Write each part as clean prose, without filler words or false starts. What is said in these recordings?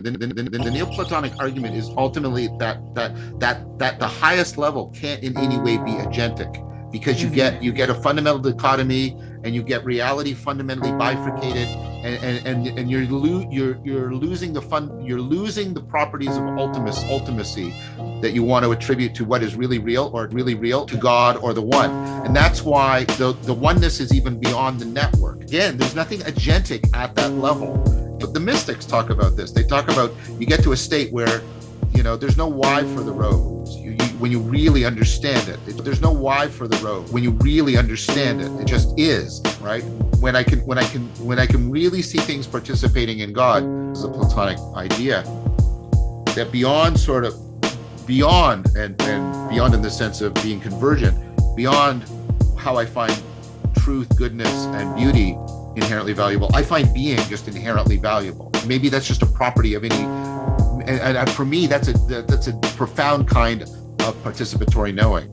The Neoplatonic argument is ultimately that the highest level can't in any way be agentic, because you get a fundamental dichotomy, and you get reality fundamentally bifurcated, and you're losing the properties of ultimacy that you want to attribute to what is really real to God or the one. And that's why the oneness is even beyond the network. Again, there's nothing agentic at that level. But the mystics talk about this. They talk about you get to a state where, there's no why for the roads. When you really understand it, there's no why for the road. When you really understand it, it just is, right? When I can really see things participating in God, is a Platonic idea that beyond in the sense of being convergent, beyond how I find truth, goodness, and beauty inherently valuable, I find being just inherently valuable. Maybe that's just a property of any, and for me, that's a profound kind of participatory knowing.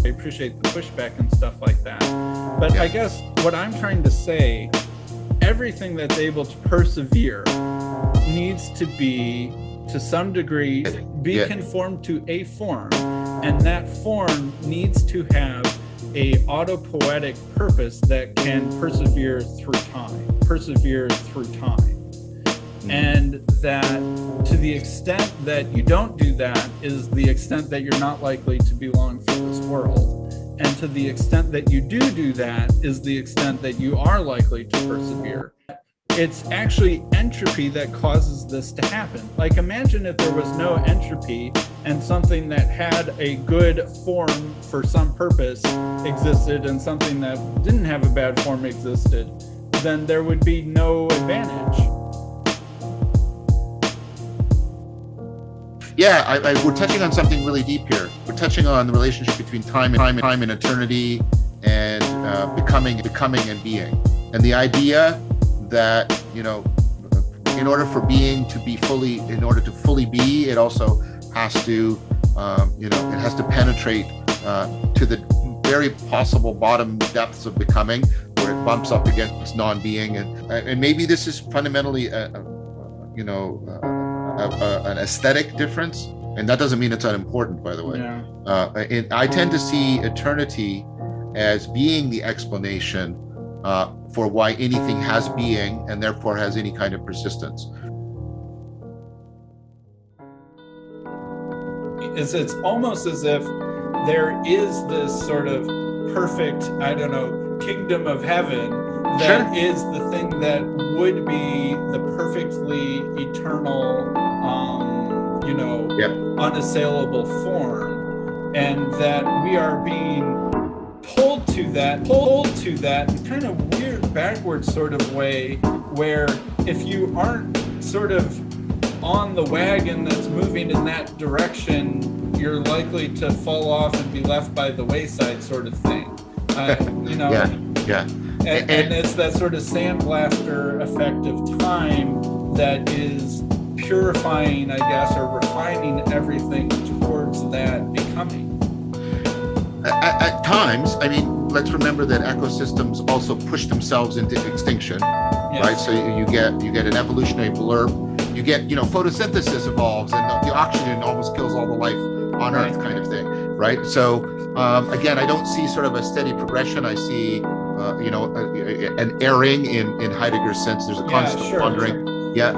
I appreciate the pushback and stuff like that, but I guess what I'm trying to say, everything that's able to persevere needs to be, to some degree, be conformed to a form, and that form needs to have a autopoietic purpose that can persevere through time. And that to the extent that you don't do that is the extent that you're not likely to belong to this world. And to the extent that you do that is the extent that you are likely to persevere. It's actually entropy that causes this to happen. Like, imagine if there was no entropy and something that had a good form for some purpose existed and something that didn't have a bad form existed, then there would be no advantage. Yeah, we're touching on something really deep here. We're touching on the relationship between time and eternity, and becoming and being. And the idea that, in order for being to be fully, in order to fully be, it also has to, it has to penetrate to the very possible bottom depths of becoming, where it bumps up against non-being. And maybe this is fundamentally, an aesthetic difference. And that doesn't mean it's unimportant, by the way. Yeah. I tend to see eternity as being the explanation for why anything has being and therefore has any kind of persistence. It's almost as if there is this sort of perfect, kingdom of heaven that is the thing that would be the perfectly eternal, unassailable form, and that we are being pulled to that in kind of weird backwards sort of way, where if you aren't sort of on the wagon that's moving in that direction, you're likely to fall off and be left by the wayside sort of thing. And it's that sort of sandblaster effect of time that is purifying, I guess, or refining everything towards that becoming. At times, let's remember that ecosystems also push themselves into extinction, right? So you get an evolutionary blurb. You get, photosynthesis evolves, and the oxygen almost kills all the life on Earth, kind of thing, right? So again, I don't see sort of a steady progression. I see, an erring in Heidegger's sense. There's a constant wandering. Sure. Yeah,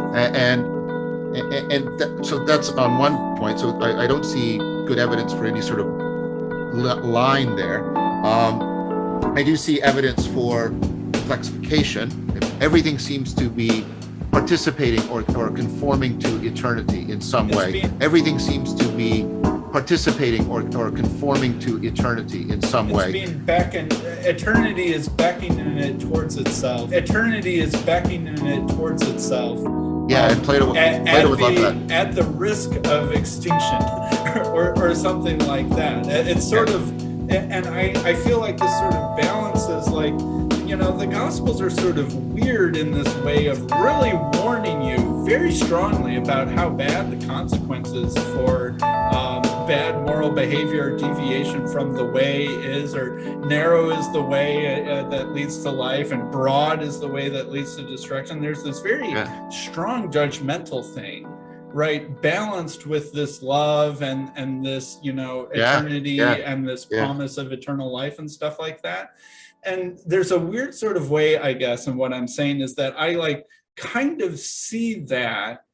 so that's on one point. So I don't see good evidence for any sort of line there. I do see evidence for complexification. Everything seems to be participating or conforming to eternity in some way. Everything seems to be participating or conforming to eternity in some way. Eternity is beckoning it towards itself. Yeah, and Plato would love that. At the risk of extinction, or something like that. It's sort of, and I feel like this sort of balances, like, the Gospels are sort of weird in this way of really warning you very strongly about how bad the consequences for bad moral behavior or deviation from the way is, or narrow is the way that leads to life, and broad is the way that leads to destruction. There's this very strong judgmental thing, right, balanced with this love and this, eternity and this promise of eternal life and stuff like that. And there's a weird sort of way, I guess, and what I'm saying is that I kind of see that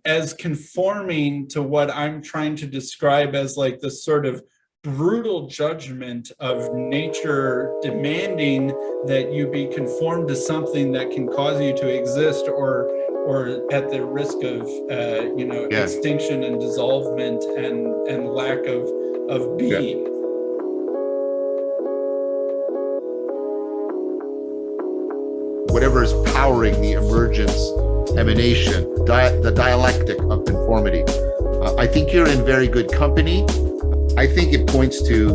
as conforming to what I'm trying to describe as this sort of brutal judgment of nature demanding that you be conformed to something that can cause you to exist or at the risk of extinction and dissolvement and lack of being. Whatever is powering the emergence, emanation, the dialectic of conformity. I think you're in very good company. I think it points to,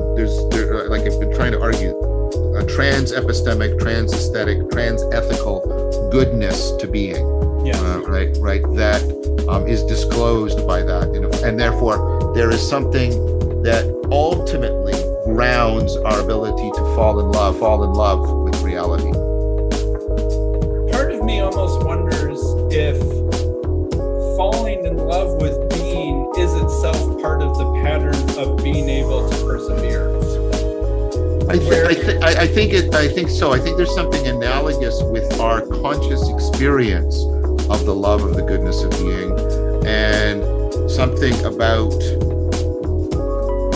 like I've been trying to argue, a trans-epistemic, trans-aesthetic, trans-ethical goodness to being. Right. That is disclosed by that, and therefore there is something that ultimately grounds our ability to fall in love with reality. Part of me almost wonders if falling in love with being is itself part of the pattern of being able to persevere. I think so. I think there's something analogous with our conscious experience of the love of the goodness of being, and something about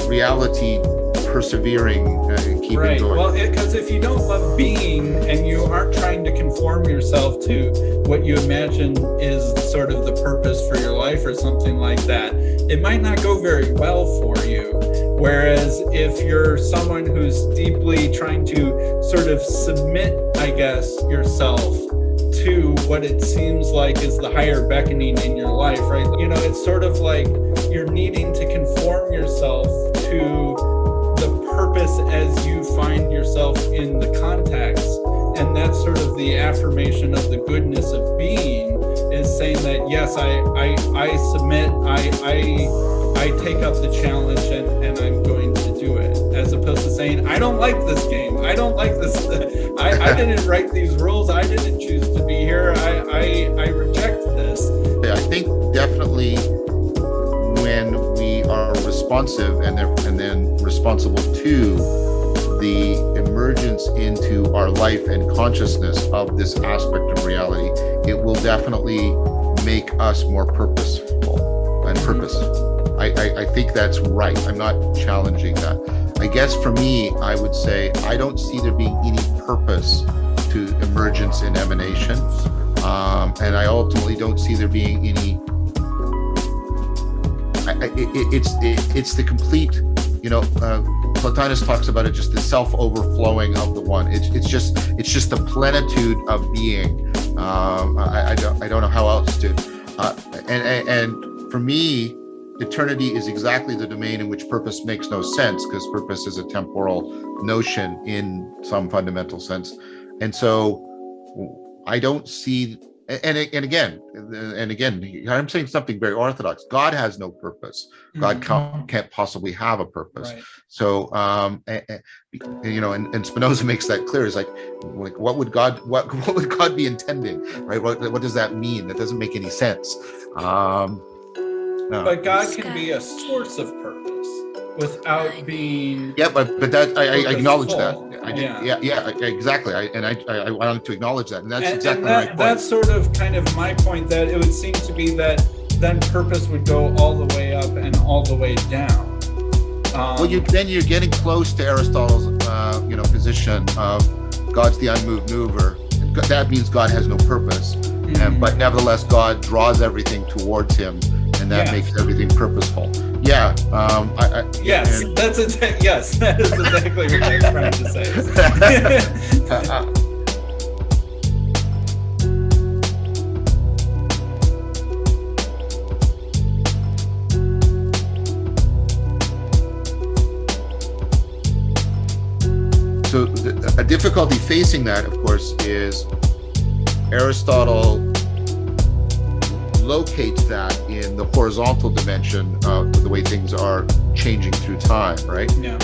reality persevering, keeping going. Well, because if you don't love being and you aren't trying to conform yourself to what you imagine is sort of the purpose for your life or something like that, it might not go very well for you. Whereas if you're someone who's deeply trying to sort of submit, I guess, yourself to what it seems like is the higher beckoning in your life, right? It's sort of like you're needing to conform yourself to the purpose as you find yourself in the context. And that's sort of the affirmation of the goodness of being, is saying that, yes, I submit, I take up the challenge and I'm going to do it, as opposed to saying, I don't like this game. I don't like this. I didn't write these rules. I didn't choose to be here. I reject this. I think definitely when we are responsive and then responsible to the emergence into our life and consciousness of this aspect of reality, it will definitely make us more purposeful and purpose. I think that's right. I'm not challenging that. I guess for me, I would say I don't see there being any purpose to emergence and emanation. And I ultimately don't see there being any, it's the complete, Plotinus talks about it, just the self-overflowing of the one. It's just the plenitude of being. I don't know how else to, and for me, eternity is exactly the domain in which purpose makes no sense, because purpose is a temporal notion in some fundamental sense. And so I don't see, and again, I'm saying something very orthodox. God has no purpose. God can't possibly have a purpose. Right. So, and Spinoza makes that clear. It's like what would God be intending, right? What does that mean? That doesn't make any sense. No. But God can be a source of purpose without being. Yeah, but that I acknowledge that. Yeah, exactly. I wanted to acknowledge that, and that's exactly right point. That's sort of kind of my point, that it would seem to be that then purpose would go all the way up and all the way down. Well, then you're getting close to Aristotle's position of God's the unmoved mover. That means God has no purpose, but nevertheless God draws everything towards him. And that makes everything purposeful. Yeah. Yes, that is exactly what I was trying to say. So a difficulty facing that, of course, is Aristotle locates that in the horizontal dimension of the way things are changing through time, right? Yeah.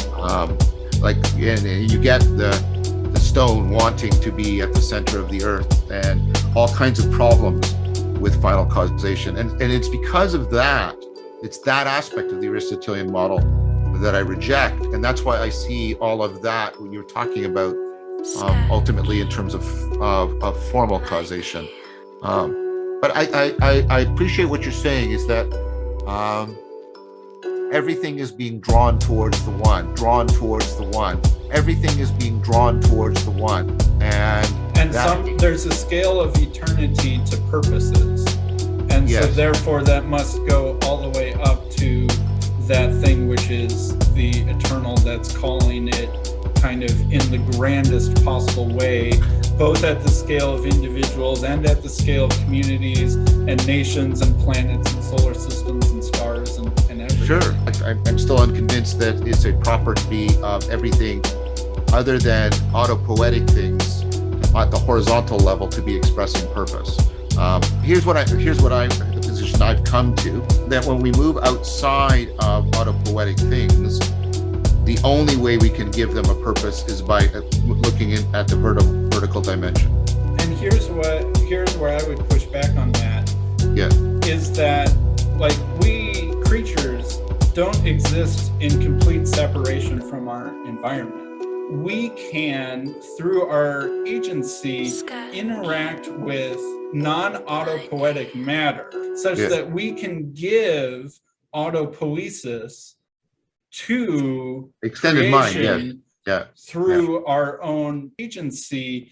Like, and you get the stone wanting to be at the center of the earth, and all kinds of problems with final causation. And it's because of that, it's that aspect of the Aristotelian model that I reject. And that's why I see all of that when you're talking about ultimately in terms of formal causation. But I appreciate what you're saying is that everything is being drawn towards the one, everything is being drawn towards the one. And there's a scale of eternity to purposes. And yes. So therefore that must go all the way up to that thing which is the eternal, that's calling it kind of in the grandest possible way, both at the scale of individuals and at the scale of communities and nations and planets and solar systems and stars and everything. Sure, I'm still unconvinced that it's a property of everything other than autopoetic things at the horizontal level to be expressing purpose. Here's the position I've come to, that when we move outside of autopoetic things, the only way we can give them a purpose is by looking at the vertical dimension. And here's where I would push back on that. Yeah. Is that, like, we creatures don't exist in complete separation from our environment. We can, through our agency, interact with non-autopoetic matter such that we can give autopoiesis to extended mind, through our own agency